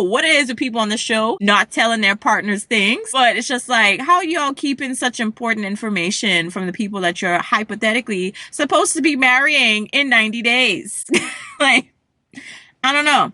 know what it is with people on the show not telling their partners things, but it's just like, how are y'all keeping such important information from the people that you're hypothetically supposed to be marrying in 90 days? Like, I don't know.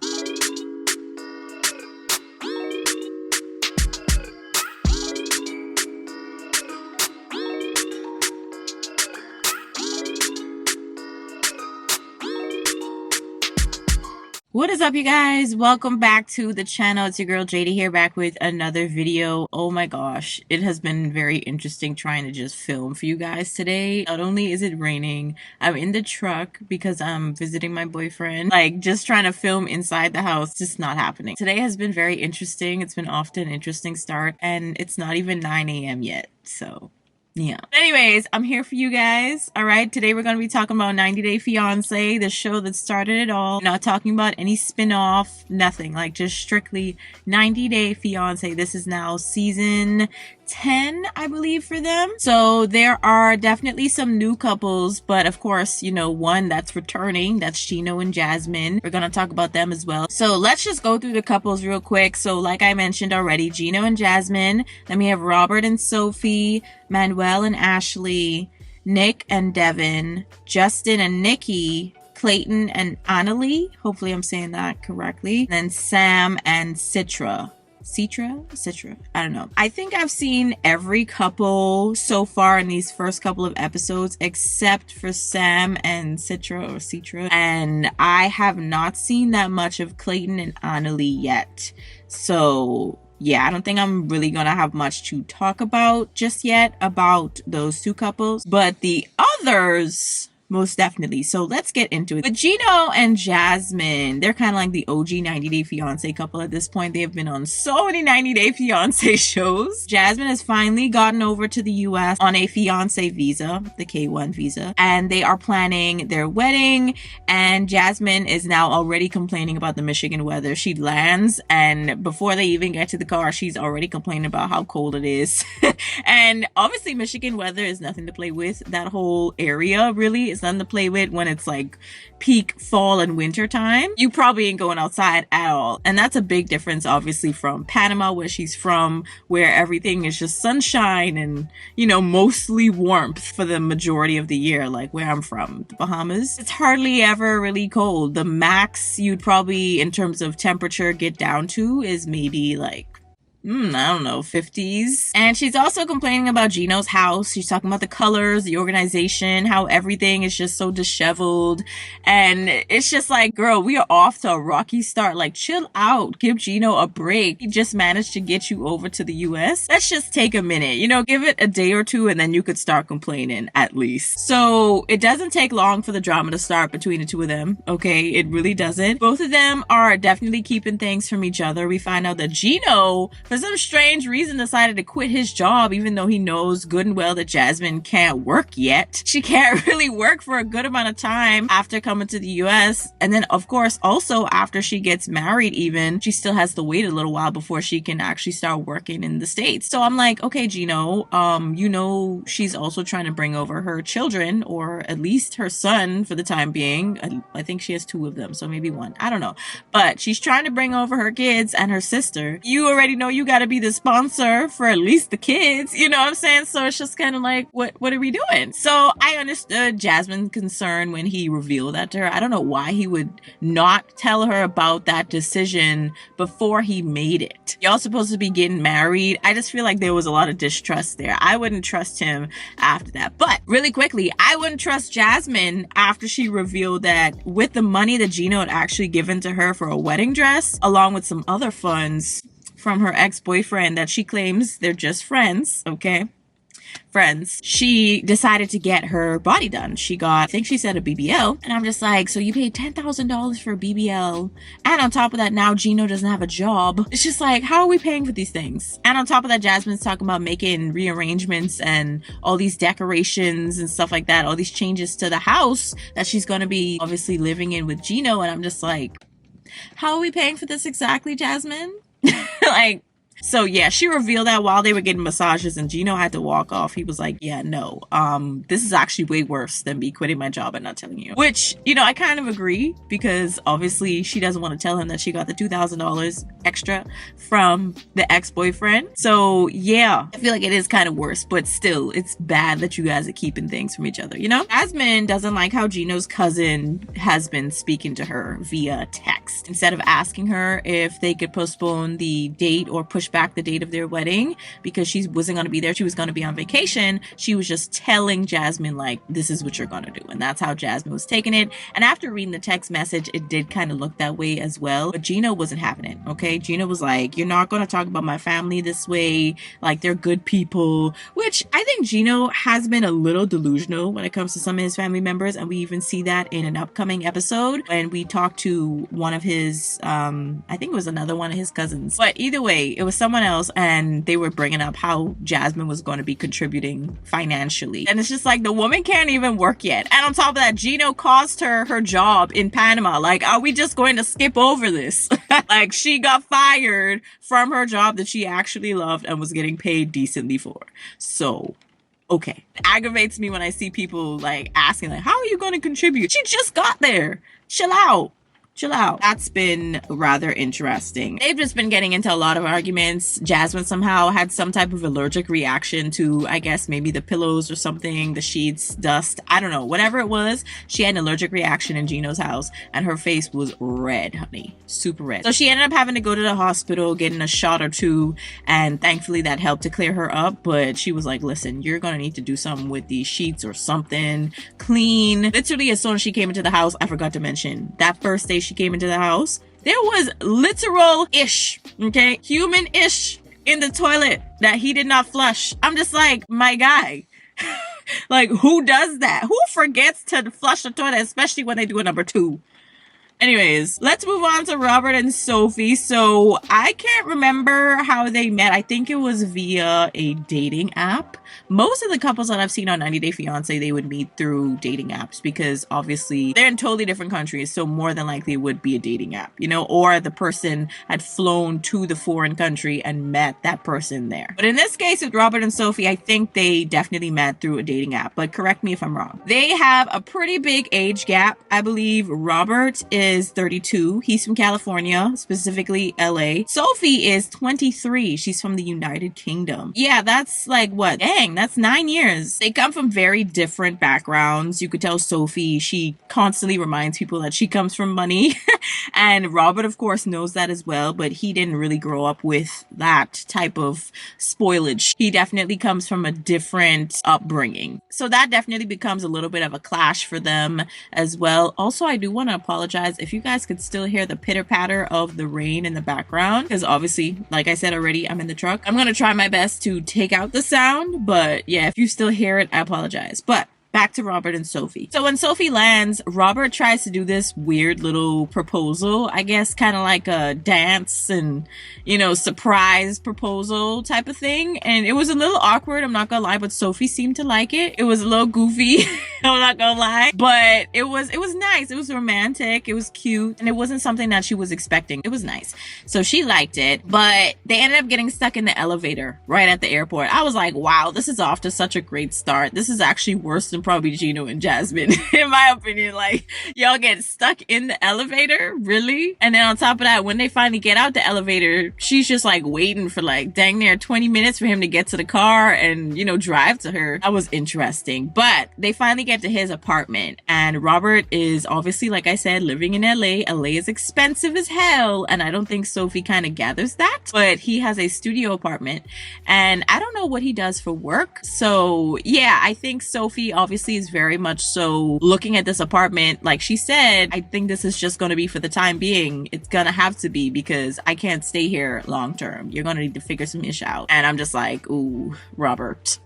What is up, you guys? Welcome back to the channel. It's your girl JD here, back with another video. Oh my gosh, it has been very interesting trying to just film for you guys today. Not only is it raining, I'm in the truck because I'm visiting my boyfriend. Like, just trying to film inside the house, just not happening. Today has been very interesting. It's been off to an interesting start, and it's not even 9 a.m. yet, so yeah. Anyways, I'm here for you guys. All right. Today we're going to be talking about 90 Day Fiance, the show that started it all. Not talking about any spin-off, nothing. Like, just strictly 90 Day Fiance. This is now season 10, I believe, for them. So there are definitely some new couples, but of course, you know, one that's returning, that's Gino and Jasmine. We're gonna talk about them as well. So let's just go through the couples real quick. So like I mentioned already, Gino and Jasmine. Then we have Robert and Sophie, Manuel and Ashley, Nick and Devin, Justin and Nikki, Clayton and Annalie. Hopefully I'm saying that correctly. And then Sam and Citra. Citra? I don't know. I think I've seen every couple so far in these first couple of episodes except for Sam and Citra. And I have not seen that much of Clayton and Annalie yet. So yeah, I don't think I'm really gonna have much to talk about just yet about those two couples. But the others, most definitely. So let's get into it. With Gino and Jasmine, they're kind of like the OG 90 Day Fiance couple at this point. They have been on so many 90 Day Fiance shows. Jasmine has finally gotten over to the US on a fiance visa, the K1 visa, and they are planning their wedding. And Jasmine is now already complaining about the Michigan weather. She lands, and before they even get to the car, she's already complaining about how cold it is. And obviously Michigan weather is nothing to play with. That whole area really is nothing to play with when it's like peak fall and winter time. You probably ain't going outside at all. And that's a big difference, obviously, from Panama, where she's from, where everything is just sunshine and, you know, mostly warmth for the majority of the year, like where I'm from, the Bahamas. It's hardly ever really cold. The max you'd probably, in terms of temperature, get down to is maybe like, I don't know, 50s. And she's also complaining about Gino's house. She's talking about the colors, the organization, how everything is just so disheveled. And it's just like, girl, we are off to a rocky start. Like, chill out. Give Gino a break. He just managed to get you over to the US. Let's just take a minute. You know, give it a day or two and then you could start complaining at least. So it doesn't take long for the drama to start between the two of them. Okay, it really doesn't. Both of them are definitely keeping things from each other. We find out that Gino, for some strange reason, decided to quit his job, even though he knows good and well that Jasmine can't work yet. She can't really work for a good amount of time after coming to the US. And then, of course, also after she gets married, even, she still has to wait a little while before she can actually start working in the States. So I'm like, okay, Gino, you know, she's also trying to bring over her children, or at least her son for the time being. I think she has two of them, so maybe one. I don't know. But she's trying to bring over her kids and her sister. You already know you gotta be the sponsor for at least the kids, you know what I'm saying? So it's just kind of like, what are we doing? So I understood Jasmine's concern when he revealed that to her. I don't know why he would not tell her about that decision before he made it. Y'all supposed to be getting married. I just feel like there was a lot of distrust there. I wouldn't trust him after that. But really quickly, I wouldn't trust Jasmine after she revealed that with the money that Gino had actually given to her for a wedding dress, along with some other funds from her ex-boyfriend that she claims they're just friends, okay? Friends. She decided to get her body done. She got, I think she said, a BBL. And I'm just like, so you paid $10,000 for a BBL. And on top of that, now Gino doesn't have a job. It's just like, how are we paying for these things? And on top of that, Jasmine's talking about making rearrangements and all these decorations and stuff like that. All these changes to the house that she's going to be obviously living in with Gino. And I'm just like, how are we paying for this exactly, Jasmine? Like, So yeah, she revealed that while they were getting massages, and Gino had to walk off. He was like, yeah, no, this is actually way worse than me quitting my job and not telling you. Which, you know, I kind of agree, because obviously she doesn't want to tell him that she got the $2,000 extra from the ex-boyfriend. So yeah, I feel like it is kind of worse, but still, it's bad that you guys are keeping things from each other, you know? Jasmine doesn't like how Gino's cousin has been speaking to her via text. Instead of asking her if they could postpone the date or push back the date of their wedding because she wasn't going to be there, she was going to be on vacation, she was just telling Jasmine, like, this is what you're going to do. And that's how Jasmine was taking it. And after reading the text message, it did kind of look that way as well. But Gino wasn't having it, okay? Gino was like, you're not going to talk about my family this way. Like, they're good people. Which I think Gino has been a little delusional when it comes to some of his family members. And we even see that in an upcoming episode when we talked to one of his, I think it was another one of his cousins. But either way, it was someone else, and they were bringing up how Jasmine was going to be contributing financially. And it's just like, the woman can't even work yet. And on top of that, Gino cost her job in Panama. Like, are we just going to skip over this? Like, she got fired from her job that she actually loved and was getting paid decently for. So, okay. It aggravates me when I see people like asking, like, how are you going to contribute? She just got there. Chill out. Chill out. That's been rather interesting. They've just been getting into a lot of arguments. Jasmine somehow had some type of allergic reaction to, I guess, maybe the pillows or something, the sheets, dust, I don't know. Whatever it was, she had an allergic reaction in Gino's house, and her face was red, honey. Super red. So she ended up having to go to the hospital, getting a shot or two, and thankfully that helped to clear her up. But she was like, listen, you're gonna need to do something with these sheets or something. Clean. Literally, as soon as she came into the house, I forgot to mention, that first day she came into the house, there was literal-ish, okay, human-ish in the toilet that he did not flush. I'm just like, my guy. Like, who does that? Who forgets to flush the toilet, especially when they do a number 2? Anyways, let's move on to Robert and Sophie. So I can't remember how they met. I think it was via a dating app. Most of the couples that I've seen on 90 Day Fiance, they would meet through dating apps because obviously they're in totally different countries. So more than likely it would be a dating app, you know, or the person had flown to the foreign country and met that person there. But in this case with Robert and Sophie, I think they definitely met through a dating app, but correct me if I'm wrong. They have a pretty big age gap. I believe Robert is 32. He's from California, specifically LA. Sophie is 23. She's from the United Kingdom. Yeah, that's like what? Dang, that's 9 years. They come from very different backgrounds. You could tell Sophie, she constantly reminds people that she comes from money. And Robert, of course, knows that as well, but he didn't really grow up with that type of spoilage. He definitely comes from a different upbringing. So that definitely becomes a little bit of a clash for them as well. Also, I do want to apologize if you guys could still hear the pitter-patter of the rain in the background, because obviously, like I said already, I'm in the truck. I'm going to try my best to take out the sound, but yeah, if you still hear it, I apologize. But back to Robert and Sophie. So when Sophie lands, Robert tries to do this weird little proposal, I guess kind of like a dance and, you know, surprise proposal type of thing. And it was a little awkward, I'm not gonna lie, but Sophie seemed to like it. It was a little goofy, I'm not gonna lie, but it was nice. It was romantic, it was cute, and it wasn't something that she was expecting. It was nice. So she liked it, but they ended up getting stuck in the elevator right at the airport. I was like, wow, this is off to such a great start. This is actually worse than probably Gino and Jasmine, in my opinion. Like, y'all get stuck in the elevator? Really? And then on top of that, when they finally get out the elevator, she's just like waiting for like dang near 20 minutes for him to get to the car and, you know, drive to her. That was interesting. But they finally get to his apartment, and Robert is obviously, like I said, living in LA. LA is expensive as hell, and I don't think Sophie kind of gathers that, but he has a studio apartment, and I don't know what he does for work. So yeah, I think Sophie obviously is very much so looking at this apartment. Like she said, I think this is just going to be for the time being. It's gonna have to be because I can't stay here long term. You're gonna need to figure some ish out. And I'm just like, ooh, Robert.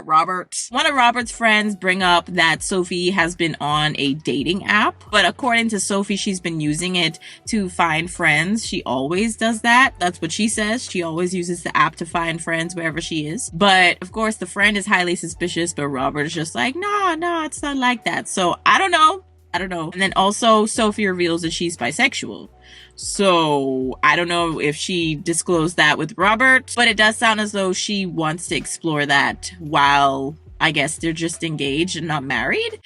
Robert. One of Robert's friends bring up that Sophie has been on a dating app, but according to Sophie, she's been using it to find friends. She always does that. That's what she says. She always uses the app to find friends wherever she is. But of course, the friend is highly suspicious, but Robert is just like, no, it's not like that. So I don't know. And then also Sophie reveals that she's bisexual. So I don't know if she disclosed that with Robert, but it does sound as though she wants to explore that while I guess they're just engaged and not married.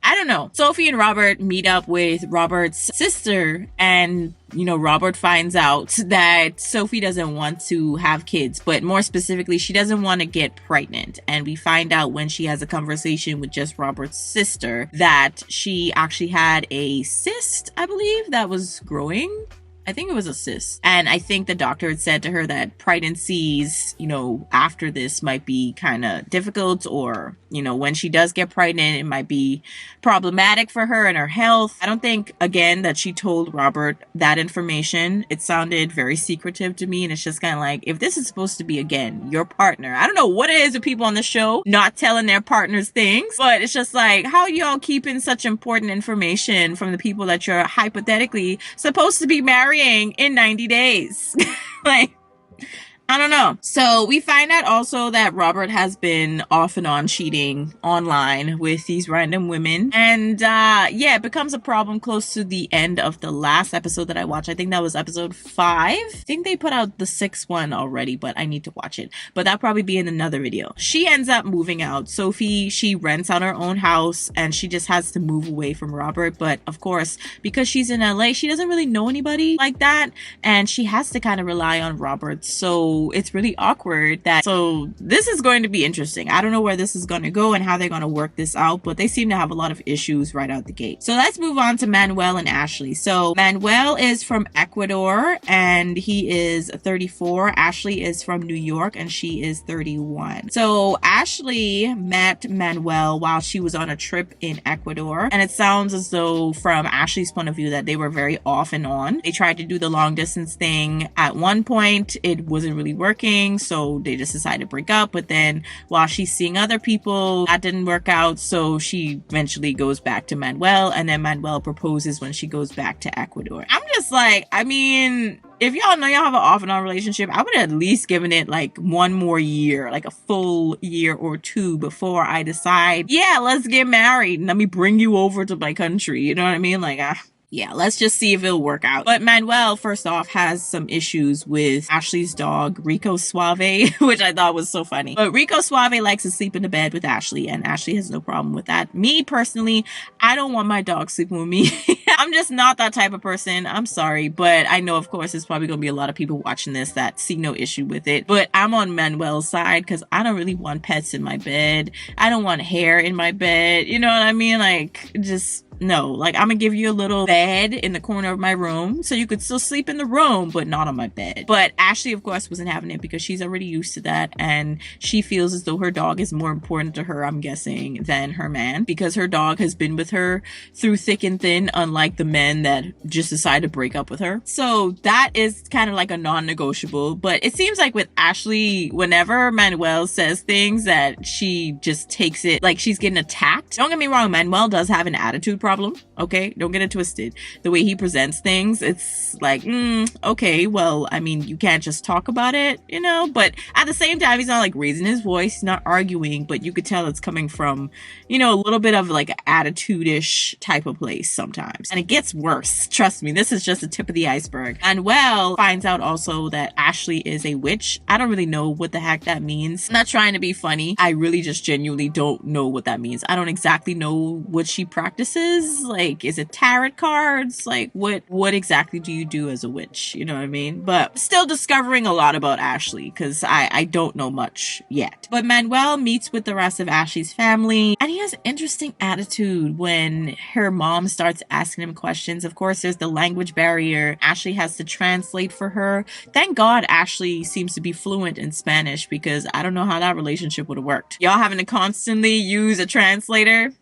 I don't know. Sophie and Robert meet up with Robert's sister, and Robert finds out that Sophie doesn't want to have kids, but more specifically, she doesn't want to get pregnant. And we find out when she has a conversation with just Robert's sister that she actually had a cyst, I believe, that was growing. I think it was a cyst. And I think the doctor had said to her that pregnancies, after this might be kind of difficult, or, when she does get pregnant, it might be problematic for her and her health. I don't think, again, that she told Robert that information. It sounded very secretive to me. And it's just kind of like, if this is supposed to be, again, your partner, I don't know what it is with people on the show not telling their partners things, but it's just like, how are y'all keeping such important information from the people that you're hypothetically supposed to be married in 90 days? Like, I don't know. So we find out also that Robert has been off and on cheating online with these random women. And it becomes a problem close to the end of the last episode that I watched. I think that was episode 5. I think they put out the 6th one already, but I need to watch it. But that'll probably be in another video. She ends up moving out. Sophie, she rents out her own house and she just has to move away from Robert. But of course, because she's in LA, she doesn't really know anybody like that. And she has to kind of rely on Robert. So it's really awkward so this is going to be interesting. I don't know where this is going to go and how they're going to work this out, but they seem to have a lot of issues right out the gate. So let's move on to Manuel and Ashley. So Manuel is from Ecuador and he is 34. Ashley is from New York and she is 31. So Ashley met Manuel while she was on a trip in Ecuador, and it sounds as though from Ashley's point of view that they were very off and on. They tried to do the long distance thing at one point. It wasn't really working, so they just decided to break up. But then while she's seeing other people, that didn't work out, so she eventually goes back to Manuel, and then Manuel proposes when she goes back to Ecuador. I'm just like, I mean, if y'all know y'all have an off and on relationship, I would have at least given it like one more year, like a full year or two before I decide, yeah, let's get married and let me bring you over to my country. You know what I mean? Like, yeah, let's just see if it'll work out. But Manuel, first off, has some issues with Ashley's dog, Rico Suave, which I thought was so funny. But Rico Suave likes to sleep in the bed with Ashley, and Ashley has no problem with that. Me, personally, I don't want my dog sleeping with me. I'm just not that type of person. I'm sorry, but I know, of course, there's probably going to be a lot of people watching this that see no issue with it. But I'm on Manuel's side because I don't really want pets in my bed. I don't want hair in my bed. You know what I mean? Like, just... no, like, I'm gonna give you a little bed in the corner of my room so you could still sleep in the room, but not on my bed. But Ashley, of course, wasn't having it because she's already used to that, and she feels as though her dog is more important to her, I'm guessing, than her man, because her dog has been with her through thick and thin, unlike the men that just decide to break up with her. So that is kind of like a non-negotiable. But it seems like with Ashley, whenever Manuel says things, that she just takes it like she's getting attacked. Don't get me wrong, Manuel does have an attitude problem, okay? Don't get it twisted. The way he presents things, it's like, okay, well, I mean, you can't just talk about it, but at the same time, he's not like raising his voice, he's not arguing, but you could tell it's coming from, a little bit of like an attitude-ish type of place sometimes. And it gets worse. Trust me, this is just the tip of the iceberg. And finds out also that Ashley is a witch. I don't really know what the heck that means. I'm not trying to be funny. I really just genuinely don't know what that means. I don't exactly know what she practices. Like, is it tarot cards? Like, what exactly do you do as a witch? You know what I mean? But still discovering a lot about Ashley because I don't know much yet. But Manuel meets with the rest of Ashley's family, and he has an interesting attitude when her mom starts asking him questions. Of course, there's the language barrier. Ashley has to translate for her. Thank God Ashley seems to be fluent in Spanish, because I don't know how that relationship would have worked. Y'all having to constantly use a translator?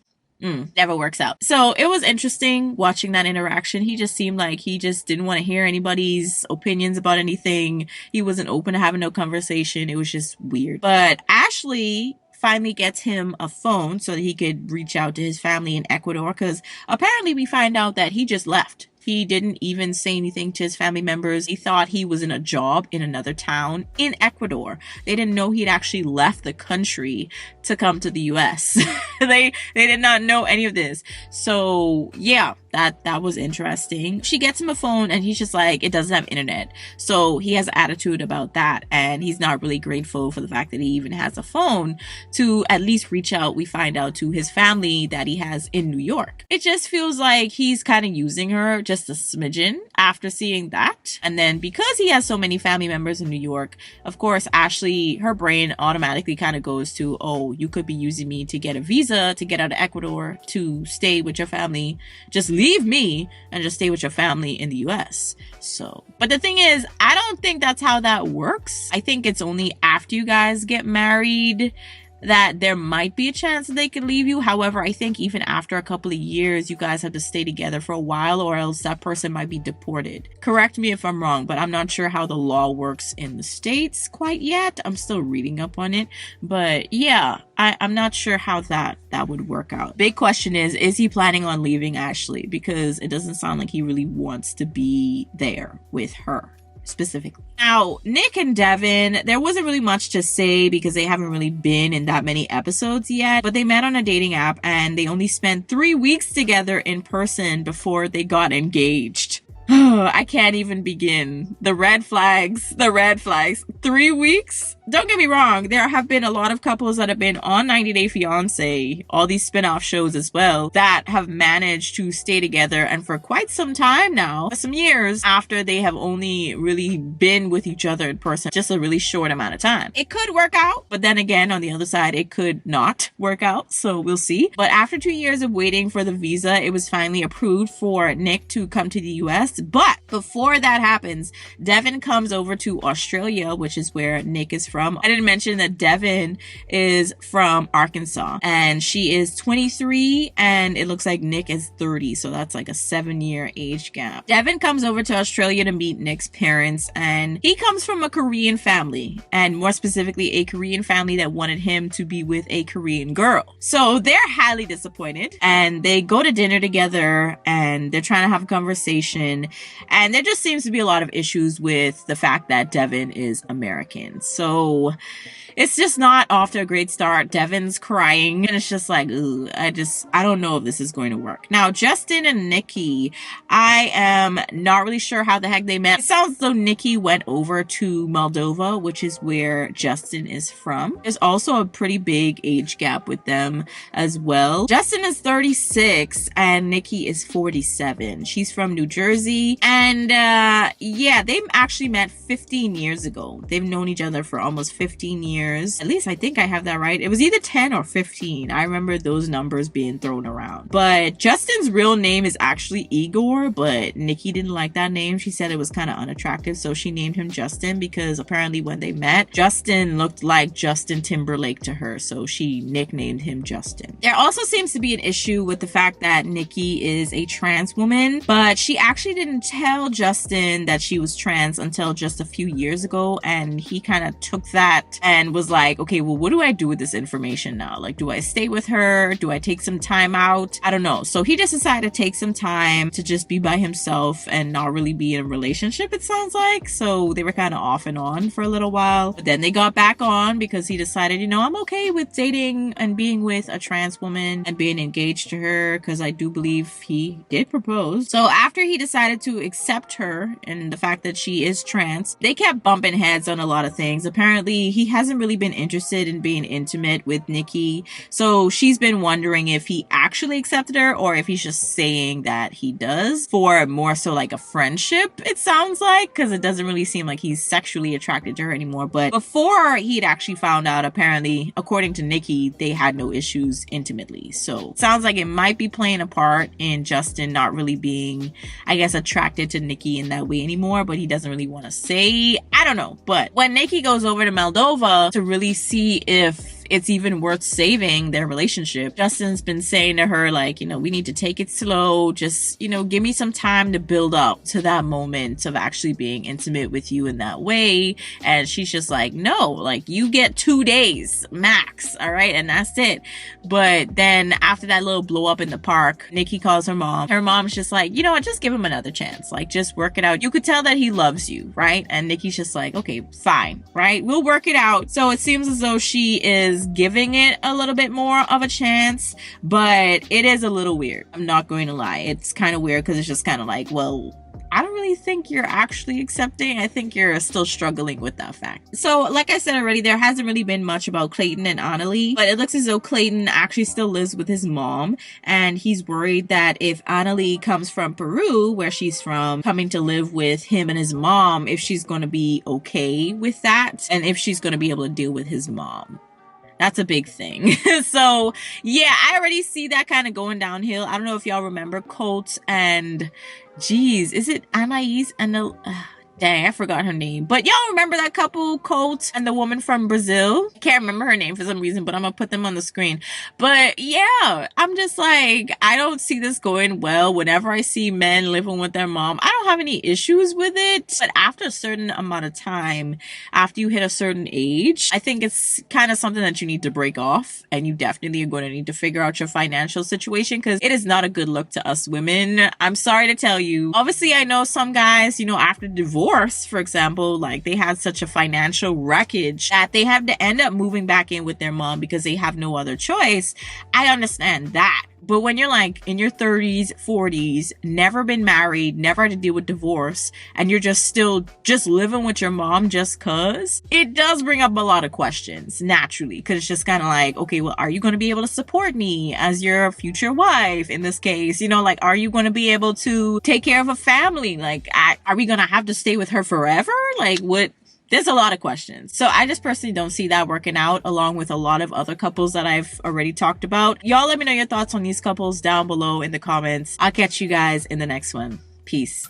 Never works out. So it was interesting watching that interaction. He just seemed like he just didn't want to hear anybody's opinions about anything. He wasn't open to having no conversation. It was just weird. But Ashley finally gets him a phone so that he could reach out to his family in Ecuador, because apparently we find out that he just left. He didn't even say anything to his family members. He thought he was in a job in another town in Ecuador. They didn't know he'd actually left the country to come to the US. They did not know any of this. So yeah, that was interesting. She gets him a phone and he's just like, it doesn't have internet. So he has an attitude about that, and he's not really grateful for the fact that he even has a phone to at least reach out, we find out, to his family that he has in New York. It just feels like he's kind of using her just a smidgen after seeing that. And then because he has so many family members in New York, of course, Ashley, her brain automatically kind of goes to, oh, you could be using me to get a visa to get out of Ecuador to stay with your family. Just leave me and just stay with your family in the US. So, but the thing is, I don't think that's how that works. I think it's only after you guys get married that there might be a chance that they could leave you. However, I think even after a couple of years, you guys have to stay together for a while, or else that person might be deported. Correct me if I'm wrong, but I'm not sure how the law works in the States quite yet. I'm still reading up on it. But yeah, I'm not sure how that would work out. Big question is he planning on leaving Ashley? Because it doesn't sound like he really wants to be there with her specifically. Now, Nick and Devin, there wasn't really much to say because they haven't really been in that many episodes yet, but they met on a dating app and they only spent 3 weeks together in person before they got engaged. I can't even begin. The red flags. 3 weeks? Don't get me wrong, there have been a lot of couples that have been on 90 Day Fiance, all these spin-off shows as well, that have managed to stay together and for quite some time now, some years after they have only really been with each other in person just a really short amount of time. It could work out, but then again, on the other side, it could not work out, so we'll see. But after 2 years of waiting for the visa, it was finally approved for Nick to come to the US. But before that happens, Devin comes over to Australia, which is where Nick is from. I didn't mention that Devin is from Arkansas and she is 23 and it looks like Nick is 30. So that's like a 7-year age gap. Devin comes over to Australia to meet Nick's parents, and he comes from a Korean family, and more specifically a Korean family that wanted him to be with a Korean girl. So they're highly disappointed and they go to dinner together and they're trying to have a conversation, and there just seems to be a lot of issues with the fact that Devin is American. So it's just not off to a great start. Devin's crying and it's just like, ooh, I don't know if this is going to work. Now, Justin and Nikki, I am not really sure how the heck they met. It sounds as though Nikki went over to Moldova, which is where Justin is from. There's also a pretty big age gap with them as well. Justin is 36 and Nikki is 47. She's from New Jersey. And yeah, they actually met 15 years ago. They've known each other for almost 15 years. At least I think I have that right. It was either 10 or 15. I remember those numbers being thrown around. But Justin's real name is actually Igor, but Nikki didn't like that name. She said it was kind of unattractive, so she named him Justin because apparently when they met, Justin looked like Justin Timberlake to her, so she nicknamed him Justin. There also seems to be an issue with the fact that Nikki is a trans woman, but she actually didn't tell Justin that she was trans until just a few years ago, and he kind of took that and was like, okay, well, what do I do with this information now? Like, do I stay with her? Do I take some time out? I don't know. So he just decided to take some time to just be by himself and not really be in a relationship, it sounds like. So they were kind of off and on for a little while. But then they got back on because he decided, you know, I'm okay with dating and being with a trans woman and being engaged to her, because I do believe he did propose. So after he decided to accept her and the fact that she is trans, they kept bumping heads on a lot of things. Apparently, he hasn't really been interested in being intimate with Nikki. So she's been wondering if he actually accepted her or if he's just saying that he does for more so like a friendship, it sounds like, because it doesn't really seem like he's sexually attracted to her anymore. But before he'd actually found out, apparently, according to Nikki, they had no issues intimately. So it sounds like it might be playing a part in Justin not really being, I guess, attracted to Nikki in that way anymore, but he doesn't really want to say. I don't know. But when Nikki goes over to Moldova to really see if it's even worth saving their relationship, Justin's been saying to her, like, you know, we need to take it slow. Just, you know, give me some time to build up to that moment of actually being intimate with you in that way. And she's just like, no, like, you get 2 days max. All right. And that's it. But then after that little blow up in the park, Nikki calls her mom. Her mom's just like, you know what, just give him another chance. Like, just work it out. You could tell that he loves you, right? And Nikki's just like, okay, fine, right? We'll work it out. So it seems as though she is is giving it a little bit more of a chance, but it is a little weird. I'm not going to lie. It's kind of weird because it's just kind of like, well, I don't really think you're actually accepting. I think you're still struggling with that fact. So like I said already, there hasn't really been much about Clayton and Annalie, but it looks as though Clayton actually still lives with his mom, and he's worried that if Annalie comes from Peru, where she's from, coming to live with him and his mom, if she's going to be okay with that, and if she's going to be able to deal with his mom. That's a big thing. So yeah, I already see that kind of going downhill. I don't know if y'all remember Colt and, geez, is it Anais and the, dang, I forgot her name. But y'all remember that couple, Colt and the woman from Brazil? I can't remember her name for some reason, but I'm gonna put them on the screen. But yeah, I'm just like, I don't see this going well. Whenever I see men living with their mom, I don't have any issues with it. But after a certain amount of time, after you hit a certain age, I think it's kind of something that you need to break off. And you definitely are going to need to figure out your financial situation, because it is not a good look to us women. I'm sorry to tell you. Obviously, I know some guys, you know, after divorce, for example, like they had such a financial wreckage that they have to end up moving back in with their mom because they have no other choice. I understand that. But when you're like in your 30s, 40s, never been married, never had to deal with divorce, and you're just still just living with your mom just cause, it does bring up a lot of questions, naturally. Because it's just kind of like, okay, well, are you going to be able to support me as your future wife in this case? You know, like, are you going to be able to take care of a family? Like, are we going to have to stay with her forever? Like, what? There's a lot of questions. So I just personally don't see that working out, along with a lot of other couples that I've already talked about. Y'all let me know your thoughts on these couples down below in the comments. I'll catch you guys in the next one. Peace.